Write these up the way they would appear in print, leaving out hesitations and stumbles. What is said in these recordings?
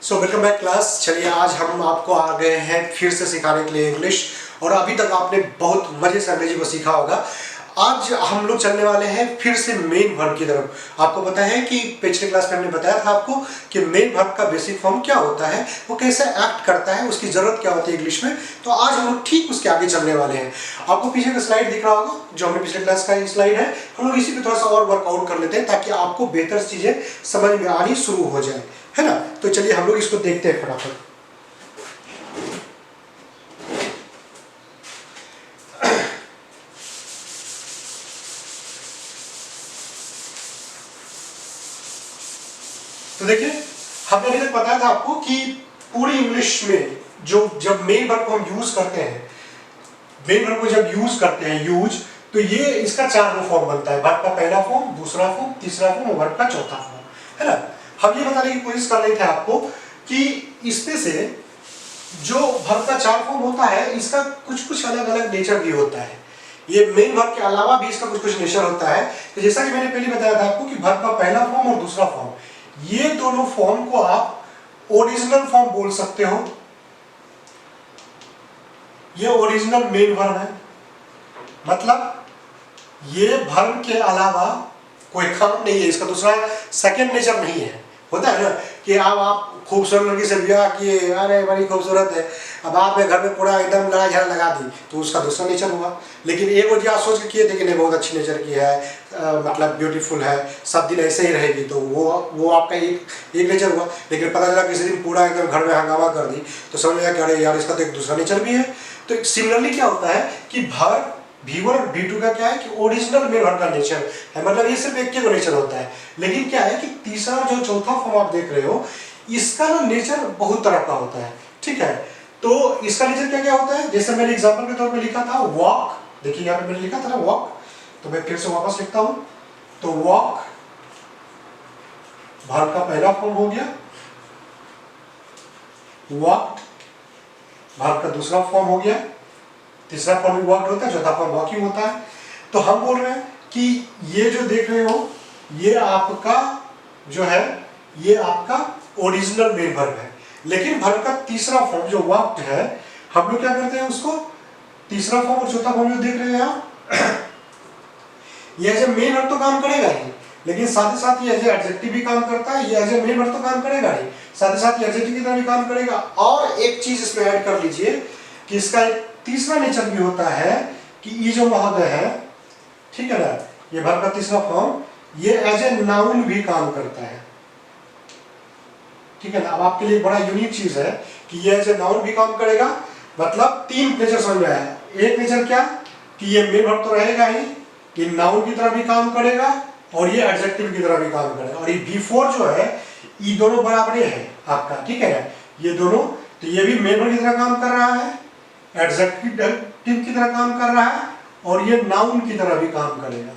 So welcome back class. चलिए आज हम आपको आ गए हैं फिर से सिखाने के लिए इंग्लिश। और अभी तक आपने बहुत मजे से अंग्रेजी को सीखा होगा। आज हम लोग चलने वाले हैं फिर से मेन वर्ब की तरफ। आपको पता है कि पिछले क्लास में हमने बताया था आपको कि मेन वर्ब का बेसिक फॉर्म क्या होता है, वो कैसे एक्ट करता है, उसकी जरूरत क्या होती है इंग्लिश में। तो आज हम लोग ठीक उसके आगे चलने वाले हैं। आपको पीछे का स्लाइड दिख रहा होगा, जो हमने पिछले क्लास का स्लाइड है। हम लोग इसी पे थोड़ा सा और वर्कआउट कर लेते हैं ताकि आपको बेहतर चीजें समझ में आनी शुरू हो जाए, है ना। तो चलिए हम लोग इसको देखते हैं फटाफट। तो देखिए, हमने अभी तक बताया था आपको कि पूरी इंग्लिश में जब मेन वर्ब को हम यूज करते हैं, मेन वर्ब को जब यूज करते हैं यूज, तो ये इसका चार फॉर्म बनता है। वर्ब का पहला फॉर्म, दूसरा फॉर्म, तीसरा फॉर्म और वर्ब का चौथा फॉर्म, है ना। हम ये बताने की कोशिश कर रहे थे आपको कि इसमें से जो वर्ब का चार फॉर्म होता है, इसका कुछ कुछ अलग अलग नेचर भी होता है। ये मेन वर्ब के अलावा भी इसका कुछ कुछ नेचर होता है। तो जैसा कि मैंने पहले बताया था आपको कि वर्ब का पहला फॉर्म और दूसरा फॉर्म, ये दोनों फॉर्म को आप ओरिजिनल फॉर्म बोल सकते हो। ये ओरिजिनल मेन वर्ब है, मतलब ये वर्ब के अलावा कोई काम नहीं है, इसका दूसरा सेकंड नेचर नहीं है। होता है ना कि अब आप खूबसूरत लड़की से ब्याह किए, अरे बड़ी खूबसूरत है, अब आपने घर में पूरा एकदम लड़ाई झगड़ा लगा दी, तो उसका दूसरा नेचर हुआ। लेकिन एक वो जो सोच के किए थे कि नहीं बहुत अच्छी नेचर की है, मतलब ब्यूटीफुल है, सब दिन ऐसे ही रहेगी, तो वो आपका एक नेचर हुआ। लेकिन पता चला किसी दिन पूरा एकदम घर में हंगामा कर दी, तो समझ में आया कि अरे यार इसका तो एक दूसरा नेचर भी है। तो सिमिलरली क्या होता है कि वर्ब V1 और V2 का क्या है कि ओरिजिनल मेन वर्ब का नेचर है, मतलब ये सिर्फ एक के नेचर होता है। लेकिन क्या है कि तीसरा जो चौथा फॉर्म आप देख रहे हो, इसका ना नेचर बहुत तरह का होता है, ठीक है। तो इसका नेचर क्या क्या होता है, जैसे मैंने एग्जांपल के तौर पे लिखा था वॉक। देखिए यहाँ पे मैंने लिखा था ना वॉक, तो मैं फिर से वापस लिखता हूं। तो वॉक वर्ब का पहला फॉर्म हो गया, वॉक्ड वर्ब का दूसरा फॉर्म हो गया, तीसरा फॉर्म भी वॉक्ड होता है, चौथा फॉर्म वॉकिंग होता है। तो हम बोल रहे हैं कि ये जो देख रहे हो, ये आपका जो है, ये आपका ओरिजिनल मेन वर्ब है। लेकिन वर्ब का तीसरा फॉर्म जो वॉक्ड है, हम लोग क्या करते हैं उसको, तीसरा फॉर्म और चौथा फॉर्म जो देख रहे हैं आप, ये एज ए मेन वर्ब तो काम करेगा ही, लेकिन साथ ही साथ ये एज ए एडजेक्टिव भी काम करता है। ये एज ए मेन वर्ब तो काम करेगा ही, साथ ही साथ ये एडजेक्टिव की तरह भी काम करेगा। और एक चीज इसमें ऐड कर लीजिए कि इसका एक तीसरा नेचर भी होता है कि ये जो महोदय है, ठीक है ना, ये वर्ब का तीसरा फॉर्म, ये एज ए नाउन भी काम करता है, ठीक है ना। अब आपके लिए बड़ा यूनिक चीज है कि ये एज ए नाउन भी काम करेगा, मतलब तीन नेचर समझ में आया। एक नेचर क्या कि ये मेन वर्ब तो रहेगा ही, ये नाउन की तरह भी काम करेगा और ये एडजेक्टिव की तरह भी काम करेगा। और ये V4 जो है, ये दोनों बराबर है आपका, ठीक है ना, ये दोनों। तो ये भी मेन वर्ब की तरह काम कर रहा है, एडजेक्टिव की तरह काम कर रहा है, और ये नाउन की तरह भी काम करेगा,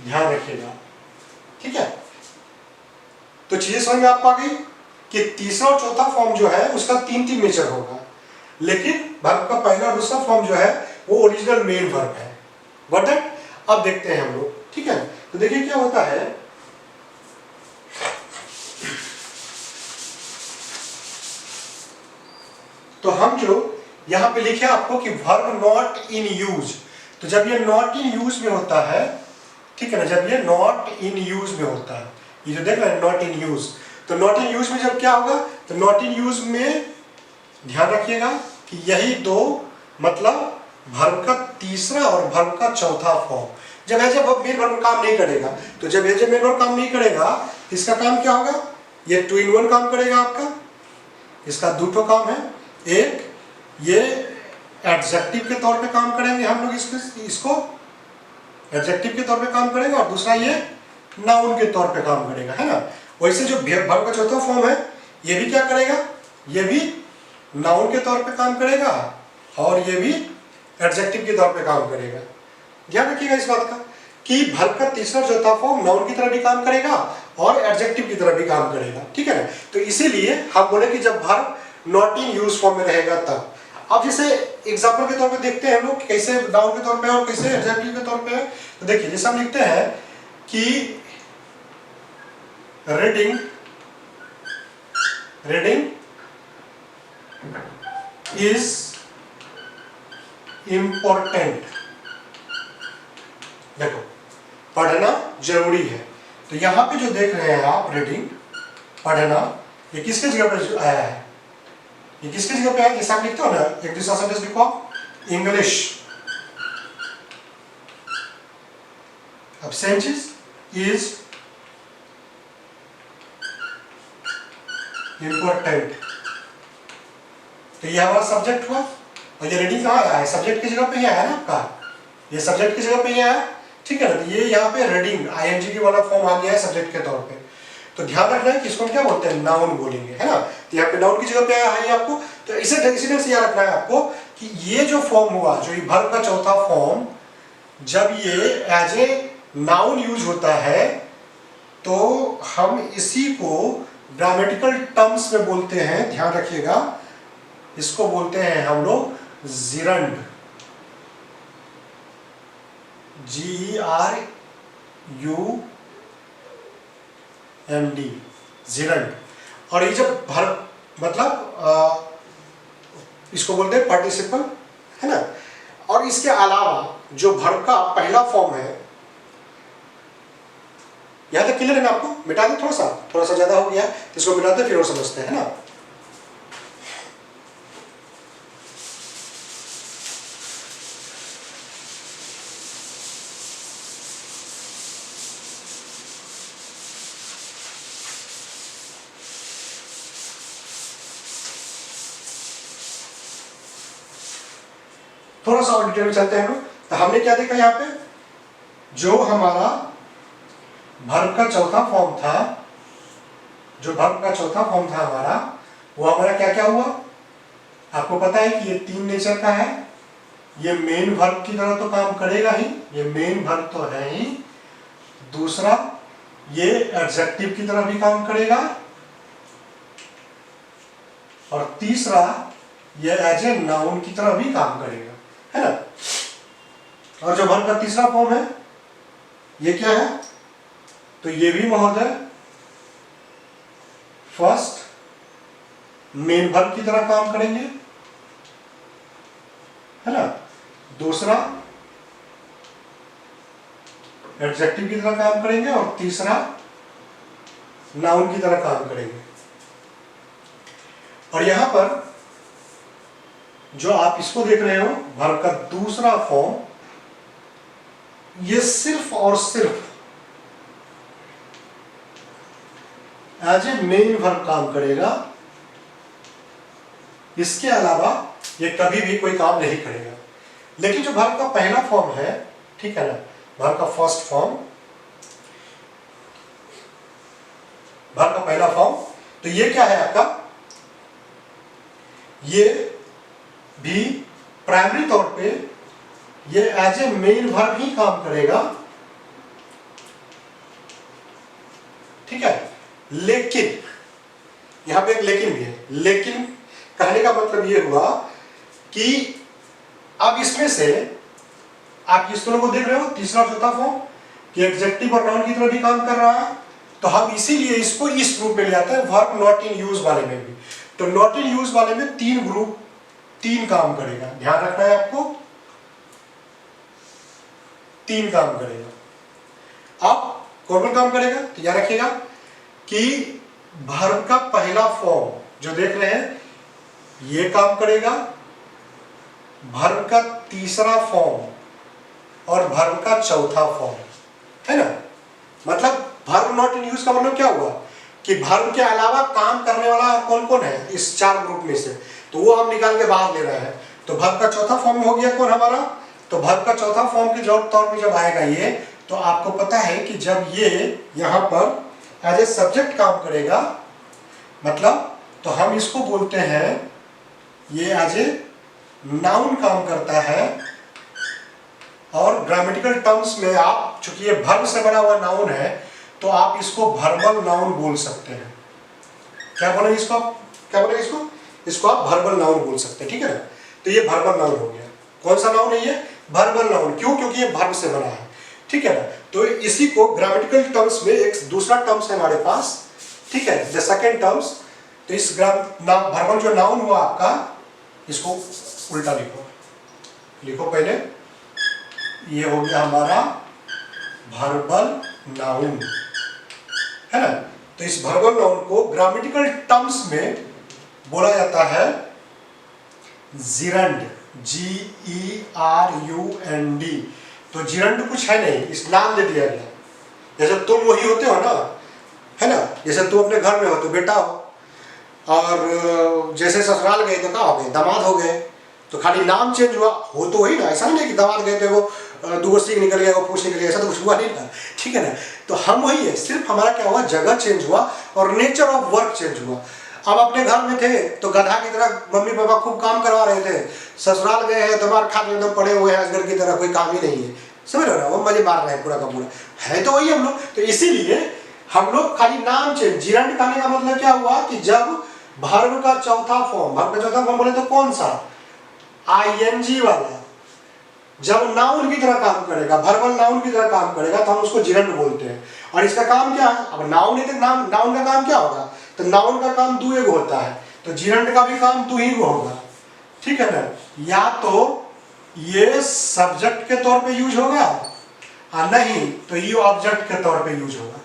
ध्यान रखिएगा, ठीक है। तो चीजें समझ में आपको आ गई कि तीसरा और चौथा फॉर्म जो है उसका तीन तीन नेचर होगा, लेकिन वर्ब का पहला और दूसरा फॉर्म जो है वो ओरिजिनल मेन वर्ब है। Got it? अब देखते हैं हम लोग, ठीक है। तो देखिए क्या होता है, तो हम जो यहां पे लिखे आपको कि वर्ब नॉट इन यूज, तो जब ये नॉट इन यूज में होता है, ठीक है ना, जब ये नॉट इन यूज में होता है, ये जो देख रहे हैं नॉट इन यूज, तो नॉट इन यूज में जब क्या होगा, तो नॉट इन यूज में ध्यान रखिएगा कि यही दो, मतलब वर्ब का तीसरा और वर्ब का चौथा फॉर्म जब एज ए मेन वर्ब काम नहीं करेगा, तो जब एज ए मेन वर्ब काम नहीं करेगा, इसका काम क्या होगा, ये 2 in 1 काम करेगा आपका। इसका दो काम है, एक ये एडजेक्टिव के तौर पे काम करेंगे हम लोग, इसको एडजेक्टिव के तौर पे काम करेगा, और दूसरा ये नाउन के तौर पे काम करेगा, है ना। वैसे जो वर्ब का चौथा फॉर्म है, ये भी क्या करेगा, ये भी नाउन के तौर पे काम करेगा और ये भी एडजेक्टिव के तौर पे काम करेगा। ध्यान रखिएगा इस बात का कि वर्ब का तीसरा और चौथा फॉर्म नाउन की तरह भी काम करेगा और एडजेक्टिव की तरह भी काम करेगा, ठीक है ना। तो इसीलिए हम बोले कि जब verb not in use form में रहेगा तब। अब जैसे एग्जांपल के तौर पे देखते हैं हम लोग कैसे नाउन के तौर पे और कैसे एडजेक्टिव के तौर पे है। तो देखिए जैसे हम लिखते हैं कि रीडिंग इज इम्पोर्टेंट। देखो पढ़ना जरूरी है। तो यहां पे जो देख रहे हैं आप रीडिंग, पढ़ना, ये किसके जगह पर आया है? ये किसके जगह पे आया? जैसे आप लिखते हो ना, एक दूसरा सेंटेंस लिखो, इंग्लिश absences is important। तो ये हमारा सब्जेक्ट हुआ, और ये रीडिंग कहाँ आया है? सब्जेक्ट की जगह पे ही आया ना आपका, ये सब्जेक्ट की जगह पे ही आया, ठीक है ना। तो ये यहाँ पे रीडिंग आईएनजी की वाला फॉर्म आ गया है सब्जेक्ट के तौर पे। तो ध्यान रखना है कि इसको क्या बोलते हैं, नाउन बोलेंगे, है ना। तो यहाँ पे नाउन की जगह पे आया है आपको। तो इसी से याद रखना है आपको कि ये जो फॉर्म हुआ, जो वर्ब का चौथा फॉर्म, जब ये एज ए नाउन यूज होता है तो हम इसी को ग्रामेटिकल टर्म्स में बोलते हैं, ध्यान रखिएगा, इसको बोलते हैं हम लोग जिरंड, GERUND, जिरंड। और ये जब वर्ब मतलब इसको बोलते हैं पार्टिसिपल, है ना। और इसके अलावा जो वर्ब का पहला फॉर्म है, यहां तक क्लियर है ना आपको? मिटा दे, थोड़ा सा ज्यादा हो गया, इसको मिटाते फिर और समझते हैं, है ना। थोड़ा सा और डिटेल में चलते हैं हम लोग। तो हमने क्या देखा यहाँ पे, जो हमारा वर्ब का चौथा फॉर्म था, जो वर्ब का चौथा फॉर्म था हमारा, वो हमारा क्या क्या हुआ? आपको पता है कि ये 3 नेचर का है। ये मेन वर्ब की तरह तो काम करेगा ही, ये मेन वर्ब तो है ही। दूसरा, ये एडजेक्टिव की तरह भी काम करेगा। और तीसरा, ये एज ए नाउन की तरह भी काम करेगा, है ना। और जो वर्ब का तीसरा फॉर्म है, ये क्या है? तो ये भी महोदय फर्स्ट मेन वर्ब की तरह काम करेंगे, है ना। दूसरा एडजेक्टिव की तरह काम करेंगे, और तीसरा नाउन की तरह काम करेंगे। और यहां पर जो आप इसको देख रहे हो, वर्ब का दूसरा फॉर्म, ये सिर्फ और सिर्फ एज ए मेन वर्ब काम करेगा। इसके अलावा ये कभी भी कोई काम नहीं करेगा। लेकिन जो वर्ब का पहला फॉर्म है, ठीक है ना, वर्ब का फर्स्ट फॉर्म, वर्ब का पहला फॉर्म, तो ये क्या है आपका? ये भी प्राइमरी तौर पे ये एज ए मेन वर्ब ही काम करेगा, ठीक है। लेकिन यहां पे एक लेकिन भी है। लेकिन कहने का मतलब ये हुआ कि अब इसमें से आप किस दोनों को देख रहे हो, तीसरा चौथा फॉर्म, कि एडजेक्टिव और नाउन की तरह भी काम कर रहा है। तो हम इसीलिए इसको इस ग्रुप में ले आते हैं, वर्ब नॉट इन यूज वाले में भी। तो नॉट इन यूज वाले में 3 ग्रुप, 3 काम करेगा, ध्यान रखना है आपको, 3 काम करेगा। अब कौन काम करेगा? तो याद रखिएगा कि वर्ब का पहला फॉर्म जो देख रहे हैं, ये काम करेगा। वर्ब का तीसरा फॉर्म और वर्ब का चौथा फॉर्म, है ना। मतलब वर्ब नॉट इन यूज का मतलब क्या हुआ कि वर्ब के अलावा काम करने वाला कौन कौन है इस 4 ग्रुप में से, तो वो हम निकाल के बाहर ले रहे हैं। तो वर्ब का चौथा फॉर्म हो गया कौन हमारा? तो वर्ब का चौथा फॉर्म के तौर पे जब आएगा ये, तो आपको पता है कि जब ये यहां पर एज ए सब्जेक्ट काम करेगा, मतलब तो हम इसको बोलते हैं, ये एज ए नाउन काम करता है। और ग्रामेटिकल टर्म्स में आप, चूंकि ये वर्ब से बना हुआ नाउन है, तो आप इसको वर्बल नाउन बोल सकते हैं। क्या बोलेंगे इसको? क्या बोलेंगे इसको? इसको आप वर्बल नाउन बोल सकते हैं, ठीक है ना। तो ये वर्बल नाउन हो गया। कौन सा नाउन है ये? Verbal noun. क्यों? क्योंकि ये वर्ब से बना है, ठीक है ना। तो इसी को ग्रामेटिकल टर्म्स में एक दूसरा टर्म्स है हमारे पास, ठीक है, द सेकंड टर्म्स। तो इस वर्बल जो नाउन हुआ आपका, इसको उल्टा लिखो, लिखो पहले, ये हो गया हमारा वर्बल नाउन, है ना। तो इस वर्बल नाउन को ग्रामेटिकल टर्म्स में बोला जाता है जिरंड, GERUND। तो जिरंड कुछ है नहीं, इस नाम दे दिया गया। जैसे तुम वही होते हो ना, है ना, जैसे तुम अपने घर में हो तो बेटा हो, और जैसे ससुराल गए तो क्या हो गए, दामाद हो गए। तो खाली नाम चेंज हुआ, हो तो वही ना, ऐसा नहीं कि दामाद गए थे वो दो सींग निकल गया, वो पूछ निकल गया, ऐसा तो कुछ हुआ नहीं ना, ठीक है ना। तो हम वही है, सिर्फ हमारा क्या हुआ, जगह चेंज हुआ और नेचर ऑफ वर्क चेंज हुआ। अब अपने घर में थे तो गधा की तरह मम्मी पापा खूब काम करवा रहे थे, ससुराल गए हैं तो मार खा के एकदम पड़े हुए हैं अजगर की तरह, कोई काम ही नहीं है, समझ रहे हो ना, वो मजे मार रहे हैं पूरा का पूरा, है तो वही हम लोग। तो इसीलिए हम लोग खाली नाम चेंज, जिरंड कहने का मतलब क्या हुआ कि जब वर्ब का चौथा फॉर्म, वर्ब का चौथा फॉर्म बोले तो कौन सा, ING वाला, जब नाउन की तरह काम करेगा, वर्बल नाउन की तरह काम करेगा तो हम उसको जिरंड बोलते हैं। और इसका काम क्या है, अब नाउन है तो नाउन का काम क्या होगा, तो नाउन का काम दो एगो होता है, तो जिरंड का भी काम दो ही को होगा, ठीक है ना। या तो ये सब्जेक्ट के तौर पे यूज होगा और नहीं तो ये ऑब्जेक्ट के तौर पे यूज होगा।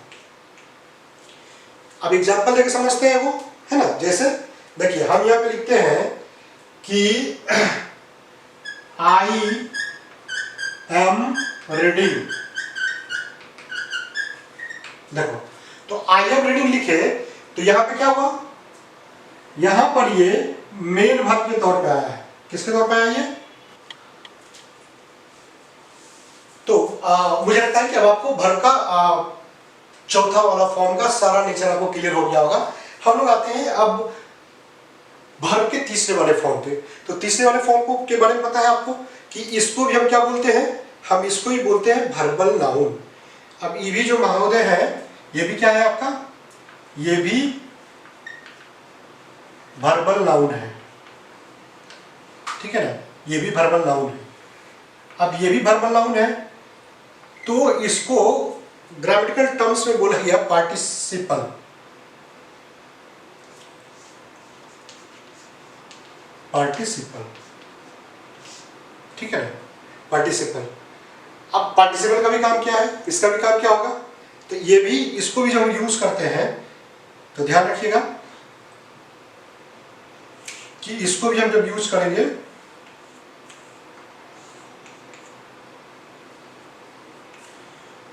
अब एग्जांपल देके समझते हैं वो, है ना। जैसे देखिए हम यहाँ पे लिखते हैं कि I am reading, देखो तो I am reading लिखे तो यहाँ पे क्या हुआ, यहाँ पर ये मेन वर्ब के तौर पे आया है। किसके तौर पे आया ये, तो मुझे लगता है कि अब आपको वर्ब का चौथा वाला फॉर्म का सारा नेचर आपको क्लियर हो गया होगा। हम लोग आते हैं अब वर्ब के तीसरे वाले फॉर्म पे। तो तीसरे वाले फॉर्म को के बारे में पता है आपको कि इसको भी हम क्या बोलते हैं, हम इसको ही बोलते हैं वर्बल नाउन। अब ये भी जो महोदय है ये भी क्या है आपका, ये भी वर्बल नाउन है, ठीक है ना, ये भी वर्बल नाउन है। अब ये भी वर्बल नाउन है तो इसको ग्रामेटिकल टर्म्स में बोला गया पार्टिसिपल, पार्टिसिपल, ठीक है ना, पार्टिसिपल। अब पार्टिसिपल का भी काम क्या है, इसका भी काम क्या होगा, तो ये भी, इसको भी जब हम यूज करते हैं तो ध्यान रखिएगा कि इसको भी हम जब यूज करेंगे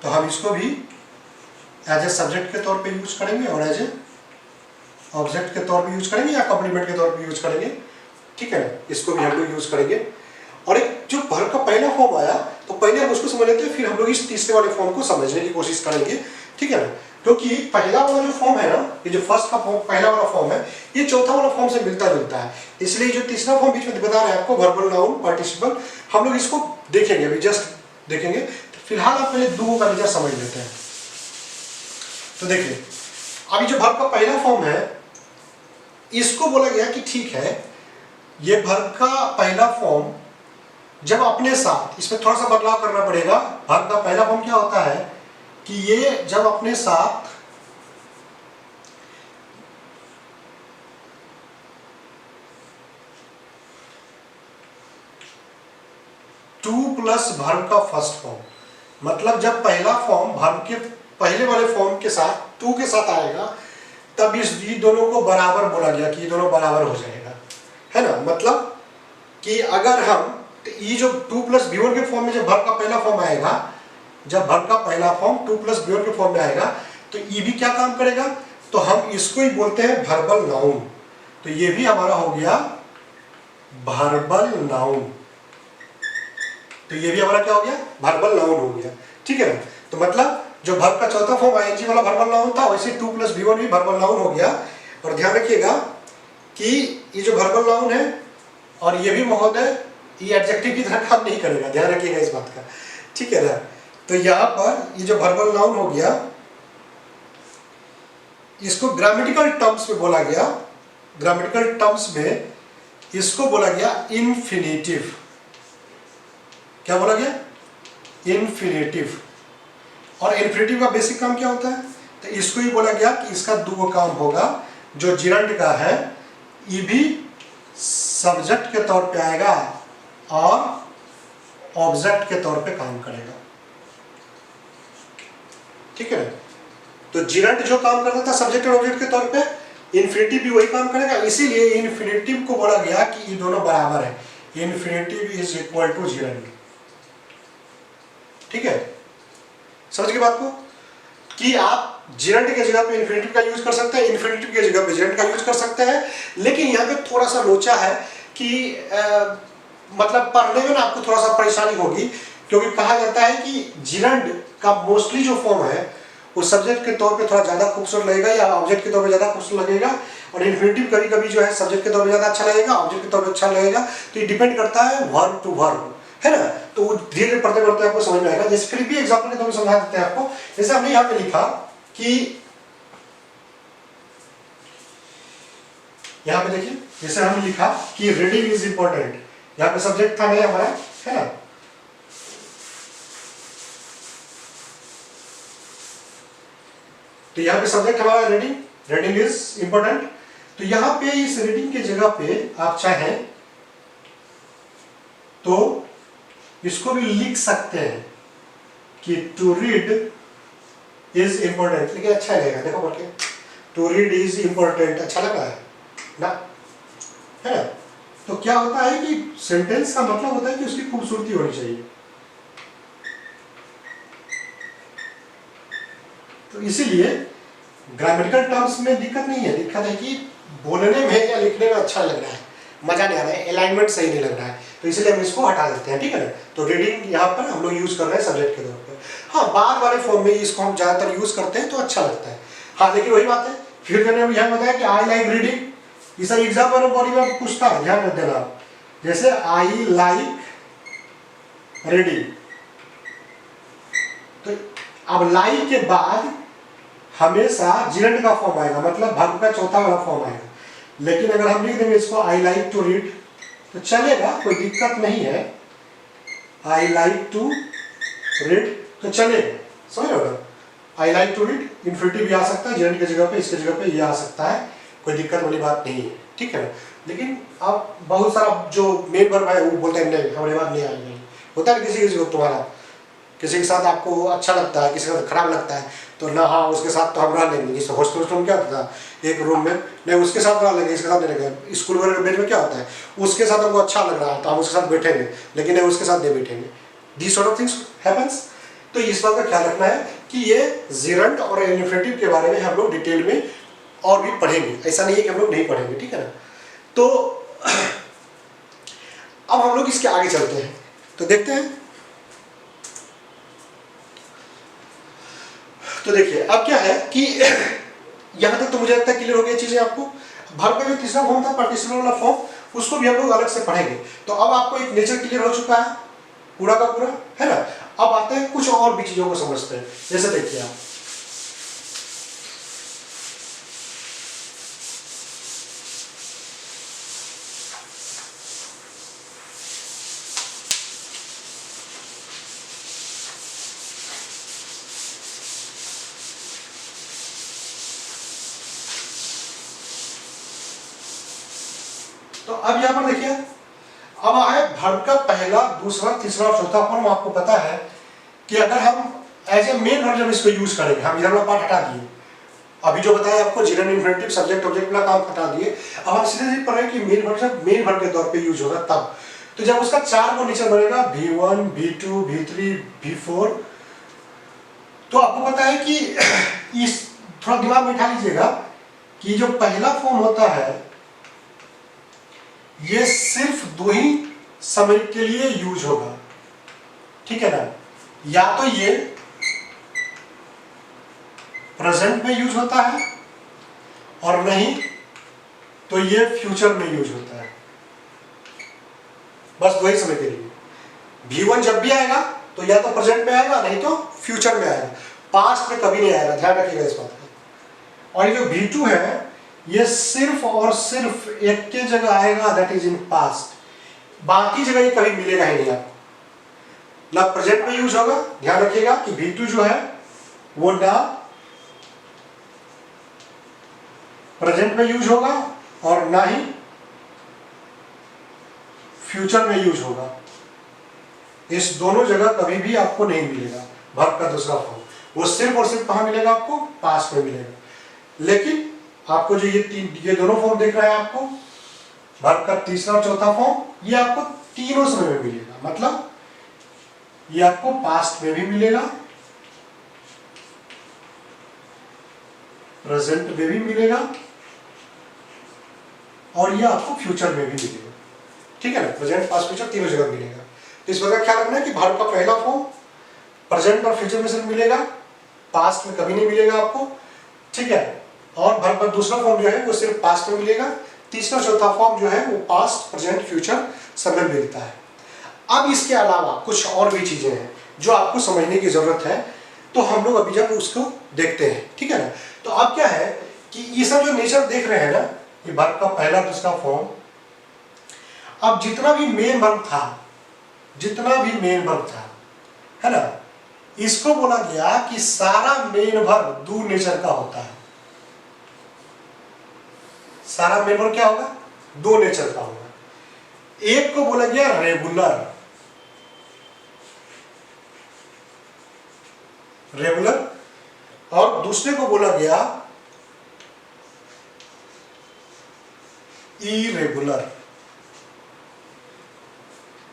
तो हम इसको भी एज ए सब्जेक्ट के तौर पे यूज करेंगे और एज ए ऑब्जेक्ट के तौर पे यूज करेंगे या कॉम्प्लीमेंट के तौर पे यूज करेंगे, ठीक है ना, इसको भी हम लोग यूज करेंगे। और एक जो वर्ब का पहला फॉर्म आया तो पहले हम उसको समझ लेते हैं, फिर हम लोग इस तीसरे वाले फॉर्म को समझने की कोशिश करेंगे, ठीक है ना। क्योंकि पहला वाला जो फॉर्म है ना, ये जो फर्स्ट का फॉर्म पहला वाला फॉर्म है, ये चौथा वाला फॉर्म से मिलता जुलता है, इसलिए जो तीसरा फॉर्म बीच में बता रहे हैं आपको वर्बल नाउन पार्टिसिपल, हम लोग इसको देखेंगे अभी, जस्ट देखेंगे। तो फिलहाल आप पहले दो का नेचर समझ लेते हैं। तो देखिए अभी जो वर्ब का पहला फॉर्म है इसको बोला गया कि ठीक है, ये वर्ब का पहला फॉर्म जब अपने साथ, इसमें थोड़ा सा बदलाव करना पड़ेगा। वर्ब का पहला फॉर्म क्या होता है कि ये जब अपने साथ टू प्लस वर्ब का फर्स्ट फॉर्म, मतलब जब पहला फॉर्म वर्ब के पहले वाले फॉर्म के साथ टू के साथ आएगा तब ये दोनों को बराबर बोला गया कि ये दोनों बराबर हो जाएगा, है ना। मतलब कि अगर हम, तो ये जो 2 प्लस V1 के फॉर्म में जब वर्ब का पहला फॉर्म आएगा, जब वर्ब का पहला फॉर्म 2 प्लस V1 के फॉर्म में आएगा तो ये भी क्या काम करेगा, तो हम इसको ही बोलते हैं वर्बल नाउन। तो ये भी हमारा हो गया वर्बल नाउन, तो ये भी हमारा क्या हो गया, वर्बल नाउन हो गया, ठीक है ना। तो मतलब जो वर्ब का चौथा फॉर्म ING वाला वर्बल नाउन था, वैसे 2 प्लस V1 भी वर्बल नाउन हो गया। और ध्यान रखिएगा कि ये जो वर्बल नाउन है और ये भी महोदय ये एडजेक्टिव की तरह काम नहीं करेगा, ध्यान रखिएगा इस बात का, ठीक है ना। तो यहाँ पर ये जो वर्बल नाउन हो गया इसको ग्रामेटिकल टर्म्स में बोला गया, ग्रामेटिकल टर्म्स में इसको बोला गया इन्फिनेटिव। क्या बोला गया, इन्फिनेटिव। और इन्फिनेटिव का बेसिक काम क्या होता है, तो इसको ही बोला गया कि इसका दो काम होगा, जो जिरंड का है ये भी सब्जेक्ट के तौर पे आएगा और ऑब्जेक्ट के तौर पे काम करेगा। ठीक है ना? तो जिरंट जो काम करता था सब्जेक्ट और ऑब्जेक्ट के तौर पे, इन्फिनेटिव भी वही काम करेगा। इसीलिए इन्फिनेटिव को बोला गया कि ये दोनों बराबर है, इन्फिनेटिव इज इक्वल टू जिरंट। ठीक है, समझ गए बात को? कि आप जिरंट के जगह पे इन्फिनेटिव का यूज कर सकते हैं, इन्फिनेटिव के जगह पे जिरंट का यूज कर सकते हैं। लेकिन यहाँ पे थोड़ा सा लोचा है कि मतलब पढ़ने में ना आपको थोड़ा सा परेशानी होगी, क्योंकि कहा जाता है कि जिरंट का मोस्टली जो फॉर्म है वो सब्जेक्ट के तौर पे थोड़ा ज्यादा खूबसूरत लगेगा या ऑब्जेक्ट के तौर पे ज्यादा खूबसूरत लगेगा, और इन्फिनेटिव कभी कभी जो है सब्जेक्ट के तौर पे ज्यादा अच्छा लगेगा, ऑब्जेक्ट के तौर पे अच्छा लगेगा। तो ये डिपेंड करता है वर्ब टू वर्ब, है ना? तो धीरे धीरे पढ़ते पढ़ते आपको समझ में आएगा। जैसे फिर भी एग्जाम्पल के तौर पर समझा देते हैं आपको। जैसे हमने यहाँ पे लिखा कि, यहाँ पे देखिए, जैसे हमने लिखा कि रीडिंग इज इंपॉर्टेंट, यहाँ पे सब्जेक्ट था नहीं हमारा, है ना? तो यहाँ पे सब्जेक्ट हमारा रीडिंग, रीडिंग इज इंपॉर्टेंट। तो यहाँ पे इस रीडिंग के जगह पे आप चाहें तो इसको भी लिख सकते हैं कि टू रीड इज इंपॉर्टेंट, लेकिन अच्छा लगेगा, देखो बोल के टू रीड इज इंपॉर्टेंट अच्छा लग रहा है ना, है ना? तो क्या होता है कि सेंटेंस का मतलब होता है कि उसकी खूबसूरती होनी चाहिए। तो इसीलिए ग्रामेटिकल टर्म्स में दिक्कत नहीं है, दिक्कत है कि बोलने में या लिखने में अच्छा लग रहा है, मजा नहीं आ रहा है, अलाइनमेंट सही नहीं लग रहा है, तो इसलिए हम इसको हटा देते हैं। ठीक है ना? तो रीडिंग यहाँ पर हम लोग यूज कर रहे हैं सब्जेक्ट के तौर पर। हाँ, बाद वाले फॉर्म में इसको हम ज्यादातर यूज करते हैं तो अच्छा लगता है। हाँ, लेकिन वही बात है, फिर मैंने यहाँ बताया कि आई लाइक रीडिंग, ये सब एग्जाम और बॉडी में पूछता है, ध्यान रख देना। जैसे आई लाइक रीडिंग, तो अब लाइक के बाद हमेशा जिरंट का फॉर्म आएगा, मतलब वर्ब का चौथा वाला फॉर्म आएगा। लेकिन अगर हम लिख देंगे इसको आई लाइक टू रीड तो चलेगा, कोई दिक्कत नहीं है। आई लाइक टू रीड तो चलेगा, समझ रहे हो? I like to read infinitive भी आ सकता है जिरंट की जगह पे, इसके जगह पे ये आ सकता है, कोई दिक्कत वाली बात नहीं है। ठीक है ना? लेकिन अब बहुत सारा जो मेन वर्ब है वो बोलता है नहीं हमारे बात नहीं आएगी, होता है किसी किसी को, तुम्हारा किसी के साथ आपको अच्छा लगता है, किसी के साथ खराब लगता है, तो ना हाँ उसके साथ तो हम रह लेंगे। जैसे हॉस्टल में क्या होता था, एक रूम में नहीं उसके साथ रह लेंगे, इसके साथ नहीं रहेंगे। स्कूल वगैरह बेड में क्या होता है, उसके साथ हमको अच्छा लग रहा है तो हम उसके साथ बैठेंगे, लेकिन नहीं उसके साथ नहीं बैठेंगे। This sort of things happens. तो इस बात का ख्याल रखना है कि ये जिरंट और इन्फिनेटिव के बारे में हम लोग डिटेल में और भी पढ़ेंगे, ऐसा नहीं है कि हम लोग नहीं पढ़ेंगे। ठीक है ना? तो अब हम लोग इसके आगे चलते हैं, तो देखते हैं। तो देखिए अब क्या है कि यहां तक तो मुझे लगता है क्लियर हो गई चीजें आपको। वर्ब का जो तीसरा फॉर्म था पार्टिसिपल वाला फॉर्म, उसको भी हम लोग अलग से पढ़ेंगे। तो अब आपको एक नेचर क्लियर हो चुका है पूरा का पूरा, है ना? अब आते हैं कुछ और भी चीजों को समझते हैं। जैसे देखिए आप, तो अब यहां पर देखिए, अब आए वर्ब का पहला, दूसरा, तीसरा और चौथा फॉर्म। आपको पता है कि अगर हम एज ए मेन वर्ब जब इसको यूज करेंगे, हम इधर वाला पार्ट हटा दिए, अभी जो बताया आपको जिरंट इन्फिनेटिव सब्जेक्ट ऑब्जेक्ट वाला काम हटा दिए, अब हम सीधे सीधे पढ़ रहे हैं कि मेन वर्ब जब मेन वर्ब के तौर पे यूज होगा तब। तो जब उसका 4 को नेचर बनेगा, V1, V2, V3, V4, तो आपको पता है कि इस थोड़ा दिमाग में बिठा लीजिएगा कि जो पहला फॉर्म होता है ये सिर्फ 2 ही समय के लिए यूज होगा। ठीक है ना? या तो ये प्रेजेंट में यूज होता है और नहीं तो ये फ्यूचर में यूज होता है, बस 2 ही समय के लिए। V1 जब भी आएगा तो या तो प्रेजेंट में आएगा नहीं तो फ्यूचर में आएगा, पास्ट में कभी नहीं आएगा, ध्यान रखिएगा इस बात का। और ये जो V2 है ये सिर्फ और सिर्फ एक के जगह आएगा, दैट इज इन पास्ट, बाकी जगह ये कभी मिलेगा ही नहीं आपको, ना प्रेजेंट में यूज होगा। ध्यान रखिएगा कि V2 जो है वो ना प्रेजेंट में यूज होगा और ना ही फ्यूचर में यूज होगा। इस दोनों जगह कभी भी आपको नहीं मिलेगा वर्ब का दूसरा फॉर्म, वो सिर्फ और सिर्फ कहाँ मिलेगा आपको, पास्ट में मिलेगा। लेकिन आपको जो ये दोनों फॉर्म दिख रहा है आपको, वर्ब का तीसरा और चौथा फॉर्म, ये आपको तीनों समय में मिलेगा। मतलब ये आपको पास्ट में भी मिलेगा, प्रेजेंट में भी मिलेगा, और ये आपको फ्यूचर में भी मिलेगा। ठीक है ना, प्रेजेंट पास्ट फ्यूचर तीनों जगह मिलेगा। तो इस बात का ख्याल रखना है कि वर्ब का पहला फॉर्म प्रेजेंट और फ्यूचर में सिर्फ मिलेगा, पास्ट में कभी नहीं मिलेगा आपको। ठीक है, और वर्ब का दूसरा फॉर्म जो है वो सिर्फ पास्ट में मिलेगा, तीसरा चौथा फॉर्म जो है वो पास्ट प्रेजेंट फ्यूचर सब में मिलता है। अब इसके अलावा कुछ और भी चीजें हैं जो आपको समझने की जरूरत है, तो हम लोग अभी जब उसको देखते हैं। ठीक है ना, तो अब क्या है कि ये सब जो नेचर देख रहे हैं ना, ये वर्ब का पहला दूसरा फॉर्म, अब जितना भी मेन वर्ब था, है ना, इसको बोला गया कि सारा मेन वर्ब दो नेचर का होता है। सारा मेन वर्ब क्या होगा, दो नेचर का होगा। एक को बोला गया रेगुलर, और दूसरे को बोला गया इरेगुलर।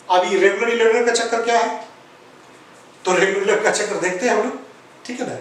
अब इरेगुलर का चक्कर क्या है, तो रेगुलर का चक्कर देखते हैं हम लोग। ठीक है ना,